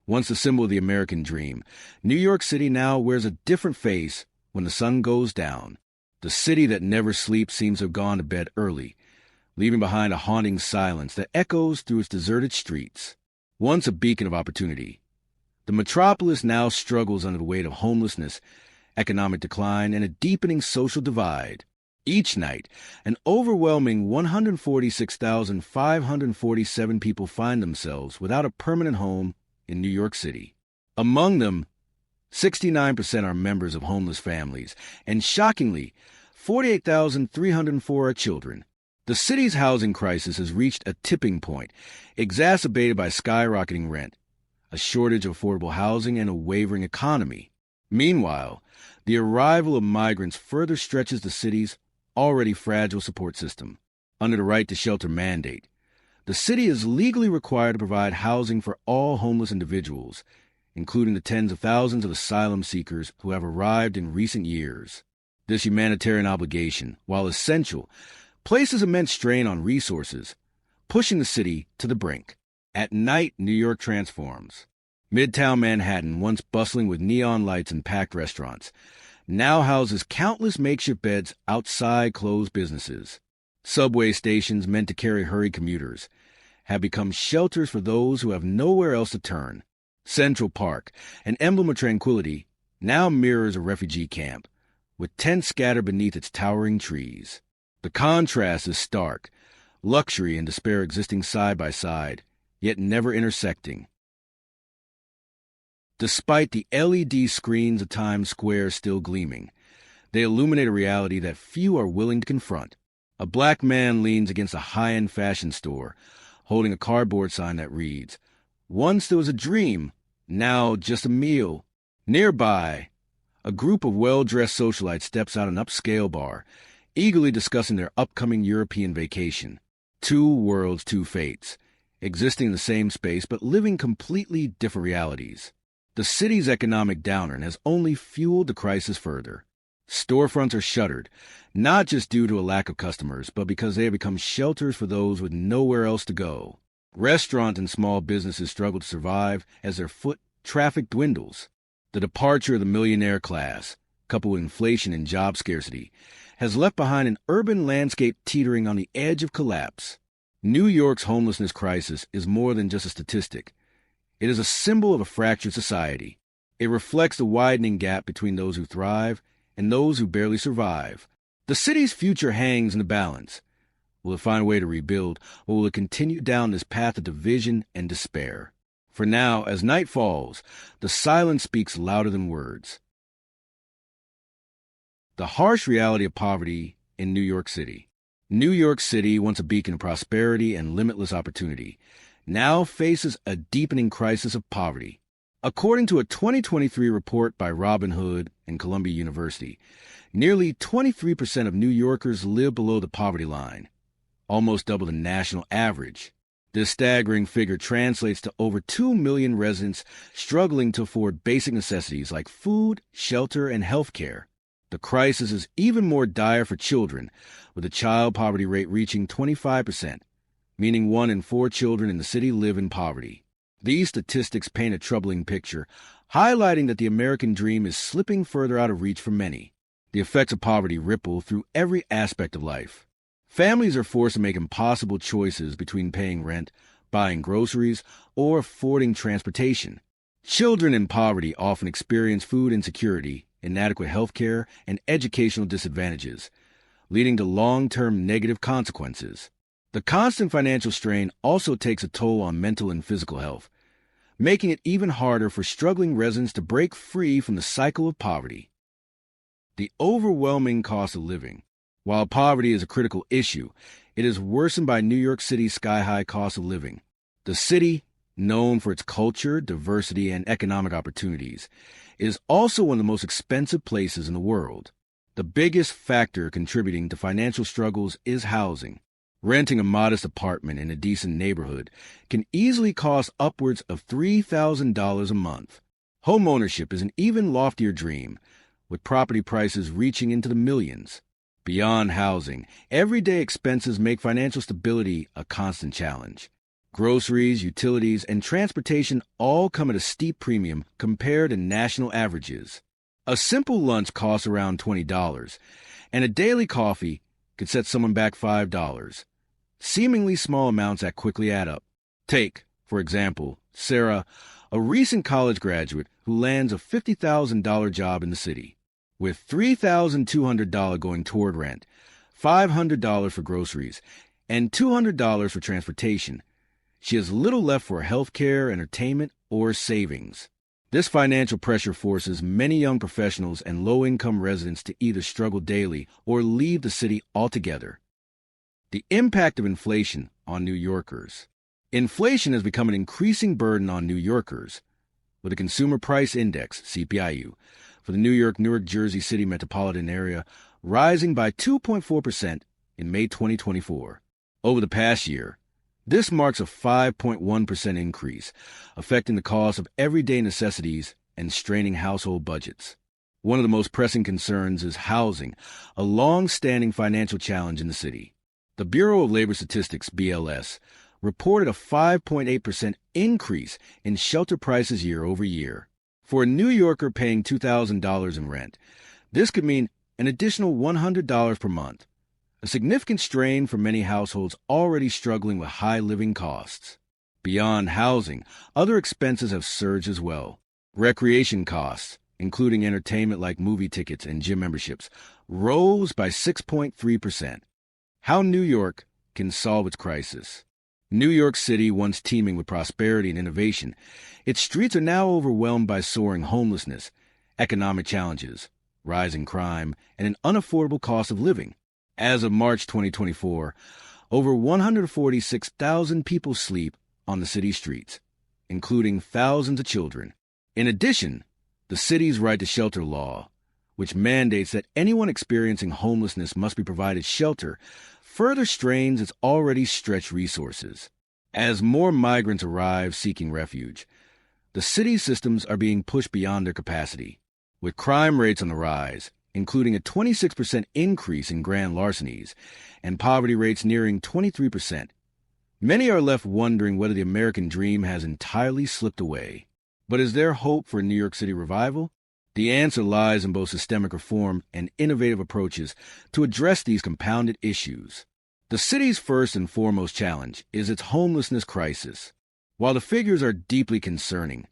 Once the symbol of the American dream, New York City now wears a different face when the sun goes down. The city that never sleeps seems to have gone to bed early, leaving behind a haunting silence that echoes through its deserted streets. Once a beacon of opportunity, the metropolis now struggles under the weight of homelessness, economic decline, and a deepening social divide. Each night, an overwhelming 146,547 people find themselves without a permanent home in New York City. Among them, 69% are members of homeless families, and shockingly, 48,304 are children. The city's housing crisis has reached a tipping point, exacerbated by skyrocketing rent, a shortage of affordable housing, and a wavering economy. Meanwhile, the arrival of migrants further stretches the city's already fragile support system. Under the right to shelter mandate, the city is legally required to provide housing for all homeless individuals, including the tens of thousands of asylum seekers who have arrived in recent years. This humanitarian obligation, while essential, places immense strain on resources, pushing the city to the brink. At night, New York transforms. Midtown Manhattan, once bustling with neon lights and packed restaurants, now houses countless makeshift beds outside closed businesses. Subway stations meant to carry hurried commuters have become shelters for those who have nowhere else to turn. Central Park, an emblem of tranquility, now mirrors a refugee camp, with tents scattered beneath its towering trees. The contrast is stark, luxury and despair existing side by side, yet never intersecting. Despite the LED screens of Times Square still gleaming, they illuminate a reality that few are willing to confront. A black man leans against a high-end fashion store, holding a cardboard sign that reads, "Once there was a dream, now just a meal." Nearby, a group of well-dressed socialites steps out an upscale bar, eagerly discussing their upcoming European vacation. Two worlds, two fates, existing in the same space but living completely different realities. The city's economic downturn has only fueled the crisis further. Storefronts are shuttered, not just due to a lack of customers, but because they have become shelters for those with nowhere else to go. Restaurants and small businesses struggle to survive as their foot traffic dwindles. The departure of the millionaire class, coupled with inflation and job scarcity, has left behind an urban landscape teetering on the edge of collapse. New York's homelessness crisis is more than just a statistic. It is a symbol of a fractured society. It reflects the widening gap between those who thrive and those who barely survive. The city's future hangs in the balance. Will it find a way to rebuild, or will it continue down this path of division and despair? For now, as night falls, the silence speaks louder than words. The harsh reality of poverty in New York City. New York City, once a beacon of prosperity and limitless opportunity, now faces a deepening crisis of poverty. According to a 2023 report by Robin Hood and Columbia University, nearly 23% of New Yorkers live below the poverty line, almost double the national average. This staggering figure translates to over 2 million residents struggling to afford basic necessities like food, shelter, and health care. The crisis is even more dire for children, with the child poverty rate reaching 25%, meaning 1 in 4 children in the city live in poverty. These statistics paint a troubling picture, highlighting that the American dream is slipping further out of reach for many. The effects of poverty ripple through every aspect of life. Families are forced to make impossible choices between paying rent, buying groceries, or affording transportation. Children in poverty often experience food insecurity, inadequate health care, and educational disadvantages, leading to long-term negative consequences. The constant financial strain also takes a toll on mental and physical health, making it even harder for struggling residents to break free from the cycle of poverty. The overwhelming cost of living. While poverty is a critical issue, it is worsened by New York City's sky-high cost of living. The city, known for its culture, diversity, and economic opportunities, is also one of the most expensive places in the world. The biggest factor contributing to financial struggles is housing. Renting a modest apartment in a decent neighborhood can easily cost upwards of $3,000 a month. Homeownership is an even loftier dream, with property prices reaching into the millions. Beyond housing, everyday expenses make financial stability a constant challenge. Groceries, utilities, and transportation all come at a steep premium compared to national averages. A simple lunch costs around $20, and a daily coffee could set someone back $5. Seemingly small amounts that quickly add up. Take, for example, Sarah, a recent college graduate who lands a $50,000 job in the city, with $3,200 going toward rent, $500 for groceries, and $200 for transportation. She has little left for health care, entertainment, or savings. This financial pressure forces many young professionals and low-income residents to either struggle daily or leave the city altogether. The impact of inflation on New Yorkers. Inflation has become an increasing burden on New Yorkers, with the Consumer Price Index, CPIU, for the Newark Jersey City metropolitan area rising by 2.4% in May 2024. Over the past year, this marks a 5.1% increase, affecting the cost of everyday necessities and straining household budgets. One of the most pressing concerns is housing, a long-standing financial challenge in the city. The Bureau of Labor Statistics, BLS, reported a 5.8% increase in shelter prices year over year. For a New Yorker paying $2,000 in rent, this could mean an additional $100 per month, a significant strain for many households already struggling with high living costs. Beyond housing, other expenses have surged as well. Recreation costs, including entertainment like movie tickets and gym memberships, rose by 6.3%. How New York can solve its crisis. New York City, once teeming with prosperity and innovation, its streets are now overwhelmed by soaring homelessness, economic challenges, rising crime, and an unaffordable cost of living. As of March 2024, over 146,000 people sleep on the city's streets, including thousands of children. In addition, the city's right to shelter law, which mandates that anyone experiencing homelessness must be provided shelter, further strains its already stretched resources. As more migrants arrive seeking refuge, the city's systems are being pushed beyond their capacity. With crime rates on the rise, including a 26% increase in grand larcenies and poverty rates nearing 23%, many are left wondering whether the American dream has entirely slipped away. But is there hope for a New York City revival? The answer lies in both systemic reform and innovative approaches to address these compounded issues. The city's first and foremost challenge is its homelessness crisis. While the figures are deeply concerning,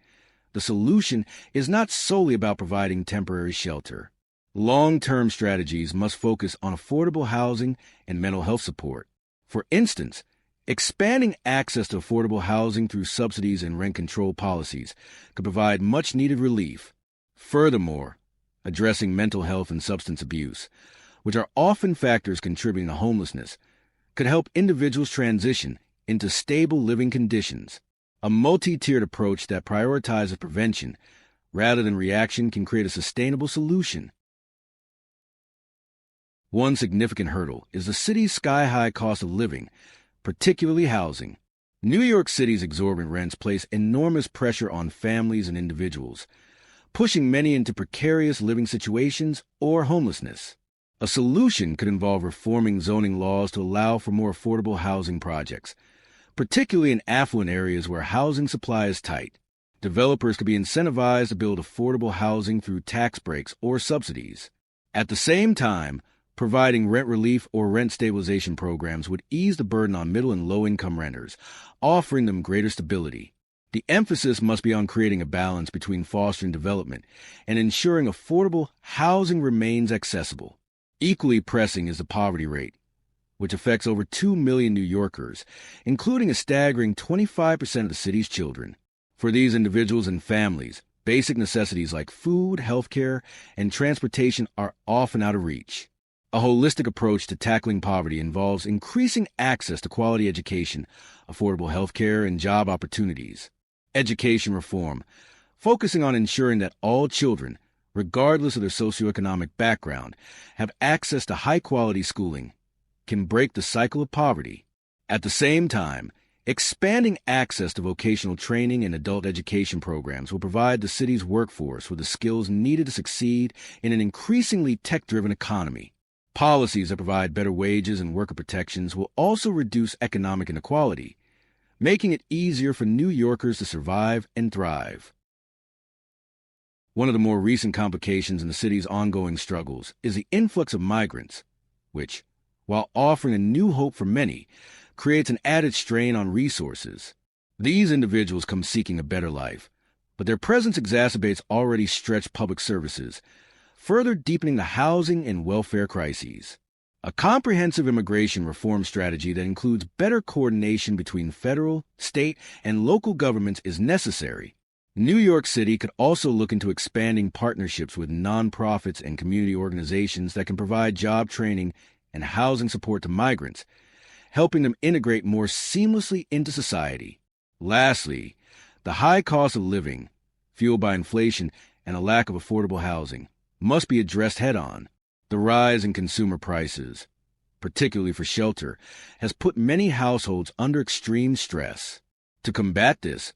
the solution is not solely about providing temporary shelter. Long-term strategies must focus on affordable housing and mental health support. For instance, expanding access to affordable housing through subsidies and rent control policies could provide much-needed relief. Furthermore, addressing mental health and substance abuse, which are often factors contributing to homelessness, could help individuals transition into stable living conditions. A multi-tiered approach that prioritizes prevention rather than reaction can create a sustainable solution. One significant hurdle is the city's sky-high cost of living, particularly housing. New York City's exorbitant rents place enormous pressure on families and individuals, pushing many into precarious living situations or homelessness. A solution could involve reforming zoning laws to allow for more affordable housing projects, particularly in affluent areas where housing supply is tight. Developers could be incentivized to build affordable housing through tax breaks or subsidies. At the same time, providing rent relief or rent stabilization programs would ease the burden on middle and low-income renters, offering them greater stability. The emphasis must be on creating a balance between fostering development and ensuring affordable housing remains accessible. Equally pressing is the poverty rate, which affects over 2 million New Yorkers, including a staggering 25% of the city's children. For these individuals and families, basic necessities like food, healthcare, and transportation are often out of reach. A holistic approach to tackling poverty involves increasing access to quality education, affordable healthcare, and job opportunities. Education reform, focusing on ensuring that all children, regardless of their socioeconomic background, have access to high-quality schooling, can break the cycle of poverty. At the same time, expanding access to vocational training and adult education programs will provide the city's workforce with the skills needed to succeed in an increasingly tech-driven economy. Policies that provide better wages and worker protections will also reduce economic inequality, making it easier for New Yorkers to survive and thrive. One of the more recent complications in the city's ongoing struggles is the influx of migrants, which, while offering a new hope for many, creates an added strain on resources. These individuals come seeking a better life, but their presence exacerbates already stretched public services, further deepening the housing and welfare crises. A comprehensive immigration reform strategy that includes better coordination between federal, state, and local governments is necessary. New York City could also look into expanding partnerships with nonprofits and community organizations that can provide job training and housing support to migrants, helping them integrate more seamlessly into society. Lastly, the high cost of living, fueled by inflation and a lack of affordable housing, must be addressed head-on. The rise in consumer prices, particularly for shelter, has put many households under extreme stress. To combat this,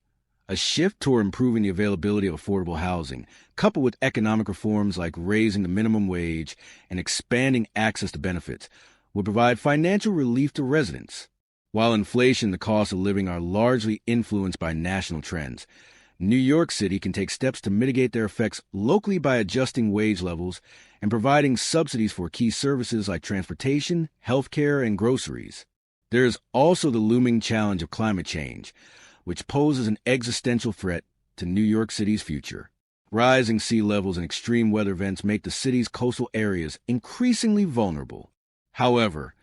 a shift toward improving the availability of affordable housing, coupled with economic reforms like raising the minimum wage and expanding access to benefits, would provide financial relief to residents. While inflation and the cost of living are largely influenced by national trends, New York City can take steps to mitigate their effects locally by adjusting wage levels and providing subsidies for key services like transportation, healthcare, and groceries. There is also the looming challenge of climate change, which poses an existential threat to New York City's future. Rising sea levels and extreme weather events make the city's coastal areas increasingly vulnerable. However,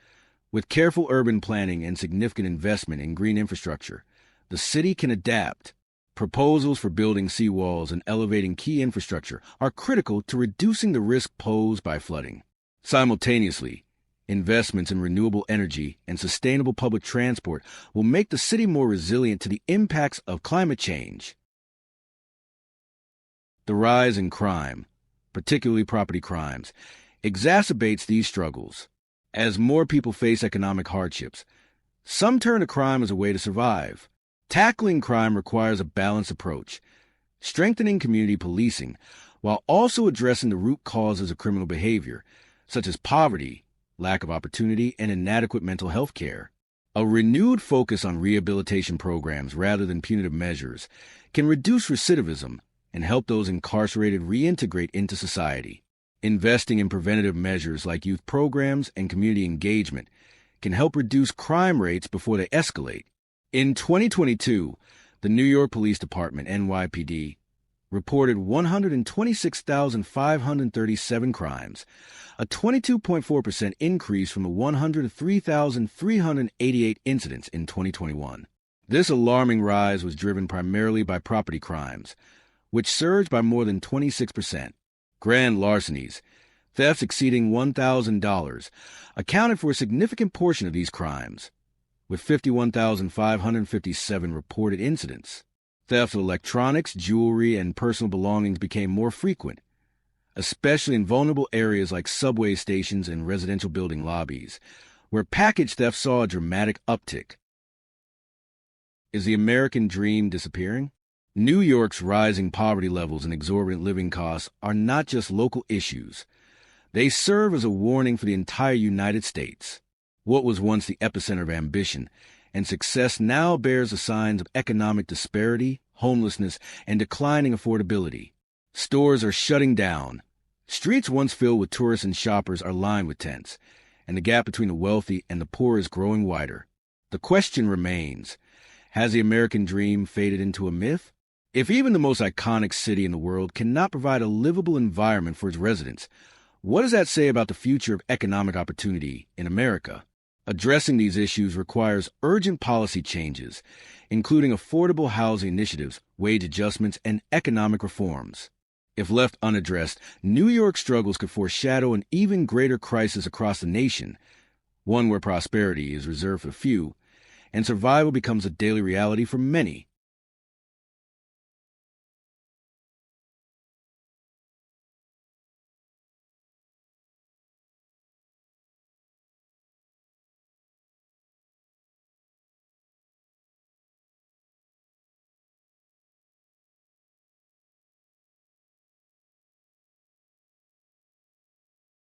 with careful urban planning and significant investment in green infrastructure, the city can adapt. Proposals for building seawalls and elevating key infrastructure are critical to reducing the risk posed by flooding. Simultaneously, investments in renewable energy and sustainable public transport will make the city more resilient to the impacts of climate change. The rise in crime, particularly property crimes, exacerbates these struggles. As more people face economic hardships, some turn to crime as a way to survive. Tackling crime requires a balanced approach, strengthening community policing while also addressing the root causes of criminal behavior, such as poverty, lack of opportunity, and inadequate mental health care. A renewed focus on rehabilitation programs rather than punitive measures can reduce recidivism and help those incarcerated reintegrate into society. Investing in preventative measures like youth programs and community engagement can help reduce crime rates before they escalate. In 2022, the New York Police Department, NYPD, reported 126,537 crimes, a 22.4% increase from the 103,388 incidents in 2021. This alarming rise was driven primarily by property crimes, which surged by more than 26%. Grand larcenies, thefts exceeding $1,000, accounted for a significant portion of these crimes, with 51,557 reported incidents. Theft of electronics, jewelry, and personal belongings became more frequent, especially in vulnerable areas like subway stations and residential building lobbies, where package theft saw a dramatic uptick. Is the American dream disappearing? New York's rising poverty levels and exorbitant living costs are not just local issues. They serve as a warning for the entire United States. What was once the epicenter of ambition and success now bears the signs of economic disparity, homelessness, and declining affordability. Stores are shutting down. Streets once filled with tourists and shoppers are lined with tents, and the gap between the wealthy and the poor is growing wider. The question remains, has the American dream faded into a myth? If even the most iconic city in the world cannot provide a livable environment for its residents, what does that say about the future of economic opportunity in America? Addressing these issues requires urgent policy changes, including affordable housing initiatives, wage adjustments, and economic reforms. If left unaddressed, New York's struggles could foreshadow an even greater crisis across the nation, one where prosperity is reserved for few, and survival becomes a daily reality for many.